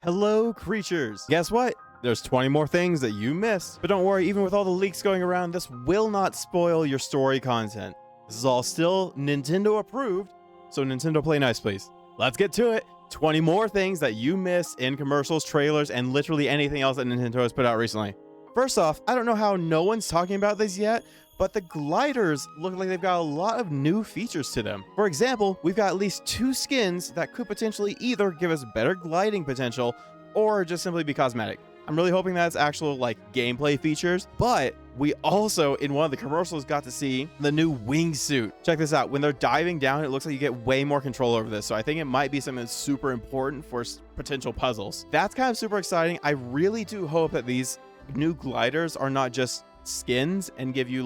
Hello, creatures. Guess what? There's 20 more things that you missed. But don't worry, even with all the leaks going around, this will not spoil your story content. This is all still Nintendo approved, so Nintendo play nice, please. Let's get to it. 20 more things that you missed in commercials, trailers, and literally anything else that Nintendo has put out recently. First off, I don't know how no one's talking about this yet, but the gliders look like they've got a lot of new features to them. For example, we've got at least 2 skins that could potentially either give us better gliding potential or just simply be cosmetic. I'm really hoping that's actual gameplay features, but we also in one of the commercials got to see the new wingsuit. Check this out. When they're diving down, it looks like you get way more control over this. So I think it might be something that's super important for potential puzzles. That's kind of super exciting. I really do hope that these new gliders are not just skins and give you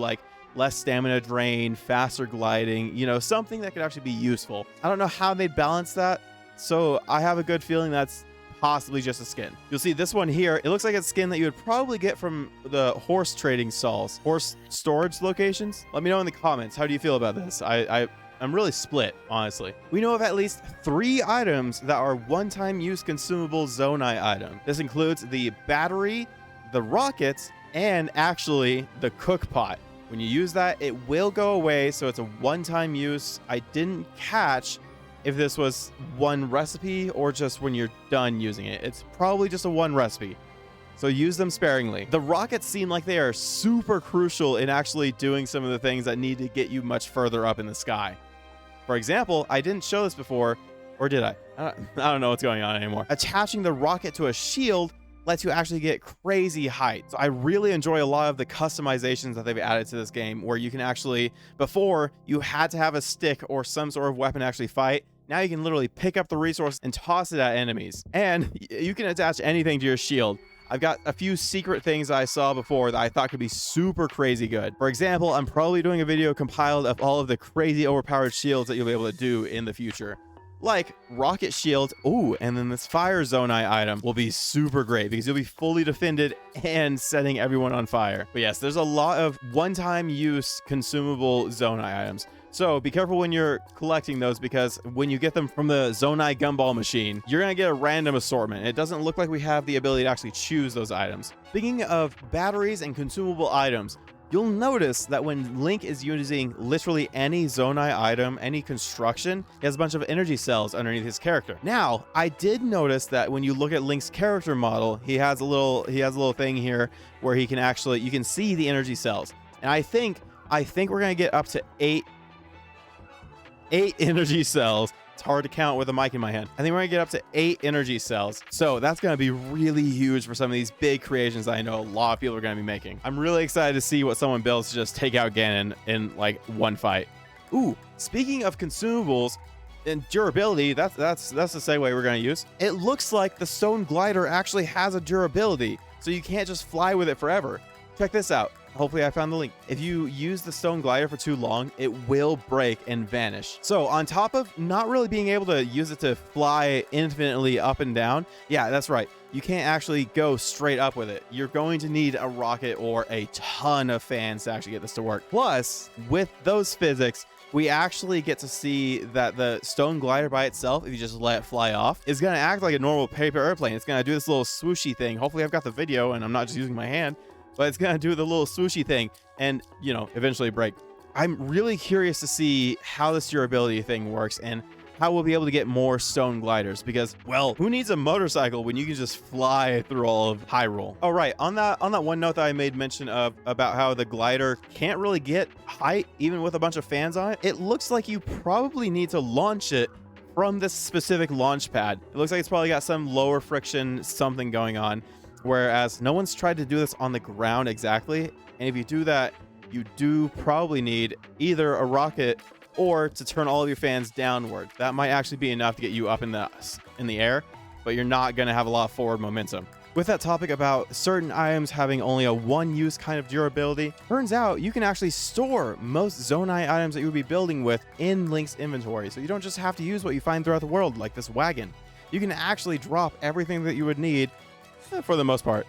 less stamina drain, faster gliding, something that could actually be useful. I don't know how they balance that, so I have a good feeling that's possibly just a skin. You'll see this one here. It looks like a skin that you would probably get from the horse trading stalls, horse storage locations. Let me know in the comments. How do you feel about this? I'm really split, honestly. We know of at least 3 items that are one-time use consumable Zonai item. This includes the battery, the rockets, and actually the cook pot. When you use that, it will go away, so it's a one-time use. I didn't catch if this was one recipe or just when you're done using it. It's probably just a one recipe, so use them sparingly. The rockets seem like they are super crucial in actually doing some of the things that need to get you much further up in the sky. For example, I didn't show this before, or did I? I don't know what's going on anymore. Attaching the rocket to a shield lets you actually get crazy heights. So I really enjoy a lot of the customizations that they've added to this game, where you can actually, before you had to have a stick or some sort of weapon to actually fight. Now you can literally pick up the resource and toss it at enemies. And you can attach anything to your shield. I've got a few secret things I saw before that I thought could be super crazy good. For example, I'm probably doing a video compiled of all of the crazy overpowered shields that you'll be able to do in the future. Like rocket shield. Ooh, and then this fire Zonai item will be super great because you'll be fully defended and setting everyone on fire. But yes, there's a lot of one-time use consumable Zonai items. So be careful when you're collecting those, because when you get them from the Zonai gumball machine, you're going to get a random assortment. It doesn't look like we have the ability to actually choose those items. Speaking of batteries and consumable items, you'll notice that when Link is using literally any Zonai item, any construction, he has a bunch of energy cells underneath his character. Now, I did notice that when you look at Link's character model, he has a little thing here where he can actually, you can see the energy cells. And I think we're going to get up to 8 energy cells. It's hard to count with a mic in my hand. I think we're gonna get up to 8 energy cells. So that's gonna be really huge for some of these big creations that I know a lot of people are gonna be making. I'm really excited to see what someone builds to just take out Ganon in one fight. Ooh, speaking of consumables and durability, that's the segue we're gonna use. It looks like the stone glider actually has a durability, so you can't just fly with it forever. Check this out. Hopefully I found the link. If you use the stone glider for too long, it will break and vanish. So on top of not really being able to use it to fly infinitely up and down, yeah, that's right. You can't actually go straight up with it. You're going to need a rocket or a ton of fans to actually get this to work. Plus, with those physics, we actually get to see that the stone glider by itself, if you just let it fly off, is going to act like a normal paper airplane. It's going to do this little swooshy thing. Hopefully I've got the video and I'm not just using my hand. But it's going to do the little swooshy thing and, eventually break. I'm really curious to see how this durability thing works and how we'll be able to get more stone gliders, because, well, who needs a motorcycle when you can just fly through all of Hyrule? Oh, right. On that one note that I made mention of about how the glider can't really get height even with a bunch of fans on it, it looks like you probably need to launch it from this specific launch pad. It looks like it's probably got some lower friction something going on. Whereas no one's tried to do this on the ground exactly. And if you do that, you do probably need either a rocket or to turn all of your fans downward. That might actually be enough to get you up in the air, but you're not going to have a lot of forward momentum. With that topic about certain items having only a one-use kind of durability, turns out you can actually store most Zonai items that you would be building with in Link's inventory. So you don't just have to use what you find throughout the world, like this wagon. You can actually drop everything that you would need. For the most part,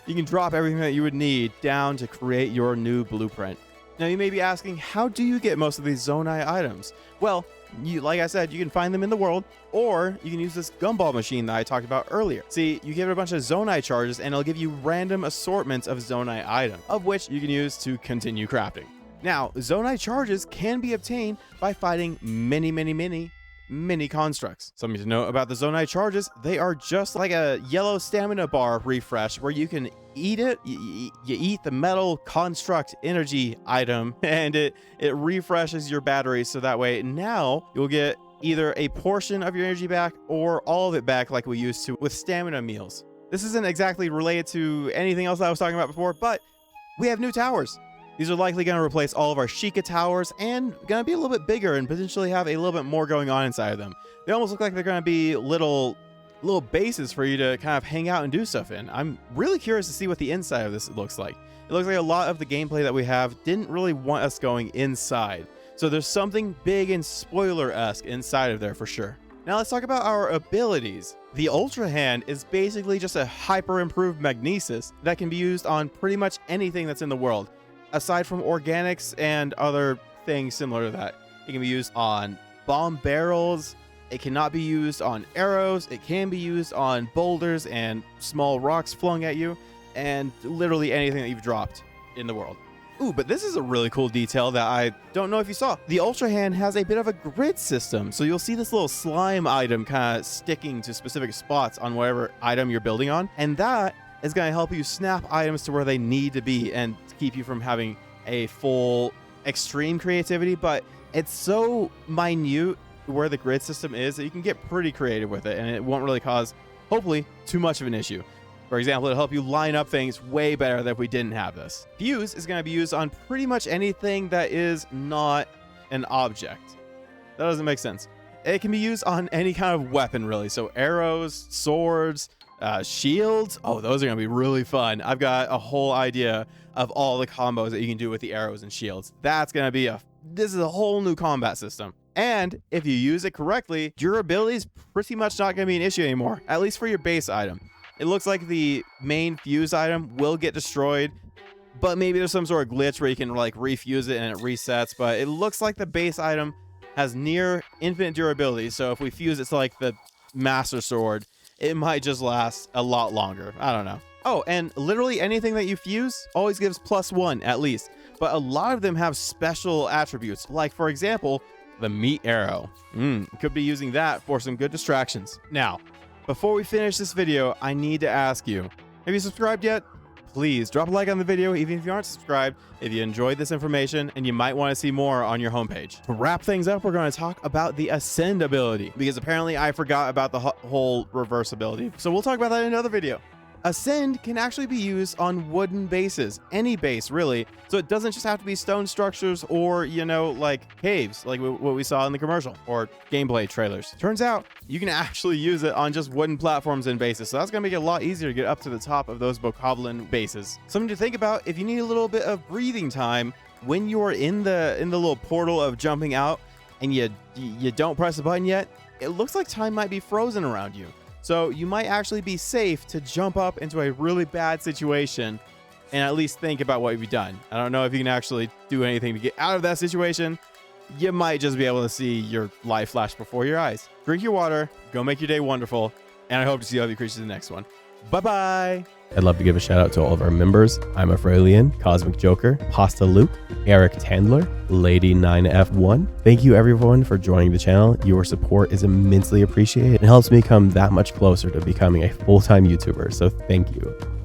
you can drop everything that you would need down to create your new blueprint. Now you may be asking, how do you get most of these Zonai items? Well, Like I said, you can find them in the world, or you can use this gumball machine that I talked about earlier. See, you give it a bunch of zonai charges and it'll give you random assortments of zonai items, of which you can use to continue crafting. Now, zonai charges can be obtained by fighting many constructs. Something to note about the zonai charges, they are just like a yellow stamina bar refresh where you can eat it. You eat the metal construct energy item and it refreshes your battery, so that way now you'll get either a portion of your energy back or all of it back like we used to with stamina meals. This isn't exactly related to anything else I was talking about before, but we have new towers. These are likely going to replace all of our Sheikah towers and going to be a little bit bigger and potentially have a little bit more going on inside of them. They almost look like they're going to be little bases for you to kind of hang out and do stuff in. I'm really curious to see what the inside of this looks like. It looks like a lot of the gameplay that we have didn't really want us going inside. So there's something big and spoiler-esque inside of there for sure. Now let's talk about our abilities. The Ultra Hand is basically just a hyper-improved magnesis that can be used on pretty much anything that's in the world. Aside from organics and other things similar to that. It can be used on bomb barrels. It cannot be used on arrows. It can be used on boulders and small rocks flung at you, and literally anything that you've dropped in the world. Ooh, but this is a really cool detail that I don't know if you saw. The Ultra Hand has a bit of a grid system, so you'll see this little slime item kind of sticking to specific spots on whatever item you're building on, and that is going to help you snap items to where they need to be and keep you from having a full extreme creativity. But it's so minute where the grid system is that you can get pretty creative with it, and it won't really cause, hopefully, too much of an issue. For example, it'll help you line up things way better than if we didn't have this. Fuse is going to be used on pretty much anything that is not an object. That doesn't make sense. It can be used on any kind of weapon, really. So arrows, swords, shields. Oh, those are going to be really fun. I've got a whole idea of all the combos that you can do with the arrows and shields. That's going to be this is a whole new combat system. And if you use it correctly, durability is pretty much not going to be an issue anymore, at least for your base item. It looks like the main fuse item will get destroyed, but maybe there's some sort of glitch where you can like refuse it and it resets. But it looks like the base item has near infinite durability. So if we fuse it to like the Master Sword, it might just last a lot longer. I don't know. Oh, and literally anything that you fuse always gives +1 at least. But a lot of them have special attributes. Like, for example, the meat arrow. Could be using that for some good distractions. Now, before we finish this video, I need to ask you, have you subscribed yet? Please drop a like on the video, even if you aren't subscribed, if you enjoyed this information and you might want to see more on your homepage. To wrap things up, we're going to talk about the Ascend ability, because apparently I forgot about the whole reverse ability. So we'll talk about that in another video. Ascend can actually be used on wooden bases, any base really. So it doesn't just have to be stone structures or, you know, like caves, like what we saw in the commercial or gameplay trailers. Turns out you can actually use it on just wooden platforms and bases. So that's going to make it a lot easier to get up to the top of those bokoblin bases. Something to think about if you need a little bit of breathing time when you're in the little portal of jumping out and you don't press the button yet, it looks like time might be frozen around you. So you might actually be safe to jump up into a really bad situation and at least think about what you've done. I don't know if you can actually do anything to get out of that situation. You might just be able to see your life flash before your eyes. Drink your water, go make your day wonderful, and I hope to see all of you creatures in the next one. Bye-bye! I'd love to give a shout out to all of our members. I'm Afrailian, Cosmic Joker, Pasta Luke, Eric Tandler, Lady 9F1. Thank you everyone for joining the channel. Your support is immensely appreciated and helps me come that much closer to becoming a full-time YouTuber, so thank you.